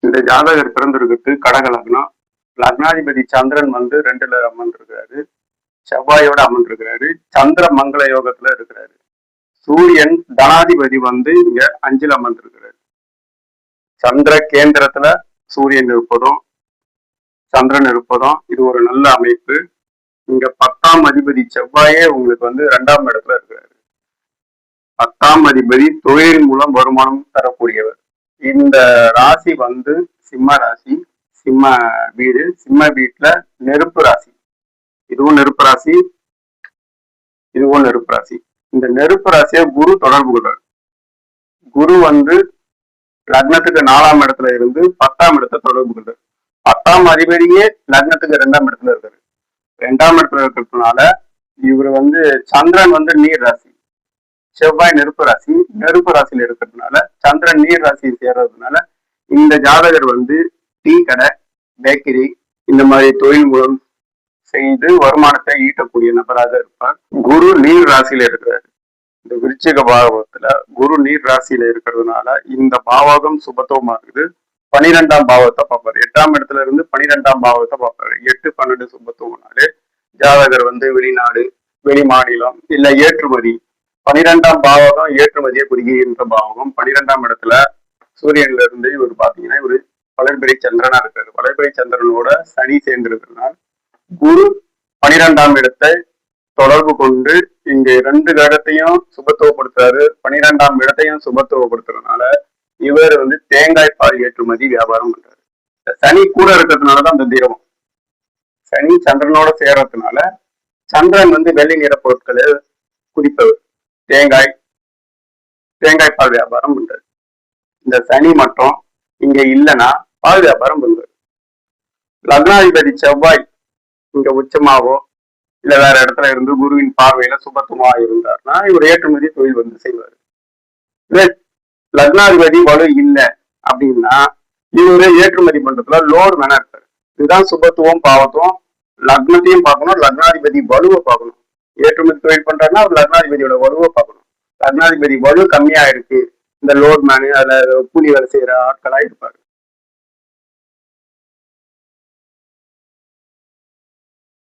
இந்த ஜாதகர் பிறந்திருக்கிறது கடக லக்னம். லக்னாதிபதி சந்திரன் வந்து 2ல அமர்ந்திருக்கிறாரு, செவ்வாயோட அமர்ந்திருக்கிறாரு, சந்திர மங்கள யோகத்துல இருக்கிறாரு. சூரியன் தனாதிபதி வந்து இங்க 5ல அமர்ந்திருக்கிறாரு. சந்திர கேந்திரத்துல சூரியன் இருப்பதும் சந்திரன் இருப்பதும் இது ஒரு நல்ல அமைப்பு. இங்க 10ஆம் அதிபதி செவ்வாயே உங்களுக்கு வந்து 2ஆம் இடத்துல இருக்கிறாரு. 10ஆம் அதிபதி தொழில் மூலம் வருமானம் தரக்கூடியவர். இந்த ராசி வந்து சிம்ம ராசி, சிம்ம வீடு, சிம்ம வீட்டுல நெருப்பு ராசி. இதுவும் நெருப்பு ராசி, இதுவும் நெருப்பு ராசி. இந்த நெருப்பு ராசியை குரு தொடர்பு கொள்றார். குரு வந்து லக்னத்துக்கு 4ஆம் இடத்துல இருந்து 10ஆம் இடத்தை தொடர்பு கொள்றார். 10ஆம் அதிபதியே லக்னத்துக்கு 2ஆம் இடத்துல இருக்காரு. 2ஆம் இடத்துல இருக்கிறதுனால இவர் வந்து சந்திரன் வந்து நீர் ராசி, செவ்வாய் நெருப்பு ராசி, நெருப்பு ராசியில இருக்கிறதுனால சந்திரன் நீர் ராசியை சேர்றதுனால இந்த ஜாதகர் வந்து டீ கடை, பேக்கரி இந்த மாதிரி தொழில் மூலம் செய்து வருமானத்தை ஈட்டக்கூடிய நபராக இருப்பார். குரு நீர் ராசியில இருக்கிறாரு. இந்த விருச்சிக பாவகத்துல குரு நீர் ராசியில இருக்கிறதுனால இந்த பாவகம் சுபத்துவமா இருக்குது. 12ஆம் பாவத்தை பார்ப்பாரு. 8ஆம் இடத்துல இருந்து 12ஆம் பாவத்தை பார்ப்பாரு. 8, 12 சுபத்துவம்னாலே ஜாதகர் வந்து வெளிநாடு, வெளி மாநிலம் இல்ல ஏற்றுமதி. 12ஆம் பாவகம் ஏற்றுமதியை குறிக்கின்ற பாவகம். 12ஆம் இடத்துல சூரியன்ல இருந்து இவர் பாத்தீங்கன்னா இவரு வளர்பிறை சந்திரனா இருக்காரு. வளர்பிறை சந்திரனோட சனி சேர்ந்து இருக்கிறதுனால குரு 12ஆம் இடத்தை தொடர்பு கொண்டு இங்க 2 கிரகத்தையும் சுபத்துவப்படுத்துறாரு. 12ஆம் இடத்தையும் சுபத்துவப்படுத்துறதுனால இவர் வந்து தேங்காய் பால் ஏற்றுமதி வியாபாரம் பண்றாரு. சனி கூட இருக்கிறதுனாலதான் அந்த திரவம். சனி சந்திரனோட சேர்றதுனால சந்திரன் வந்து வெள்ளை நிற பொருட்களை குறிப்பவர். தேங்காய் பால் வியாபாரம் பண்றாரு. இந்த சனி மட்டும் இங்க இல்லைன்னா பால் வியாபாரம் பண்றாரு. லக்னாதிபதி செவ்வாய் இங்க உச்சமாவோ இல்ல வேற இடத்துல இருந்து குருவின் பார்வையில சுபத்துவமா இருந்தார்னா இவர் ஏற்றுமதி தொழில் வந்து செய்வாரு. லக்னாதிபதி வலு இல்லை அப்படின்னா இவரு ஏற்றுமதி பண்றதுல லோடு வேணா இருக்காரு. இதுதான் சுபத்துவம் பாவத்துவம். லக்னத்தையும் பார்க்கணும், லக்னாதிபதி வலுவை பார்க்கணும். ஏற்றுமதி தொழில் பண்றாருன்னா அவர் லக்னாதிபதியோட வலுவை பார்க்கணும். லக்னாதிபதி வலு கம்மியா இருக்கு, இந்த லோட் மேனு அதுல கூலி வேலை செய்யற ஆட்களா இருப்பாரு.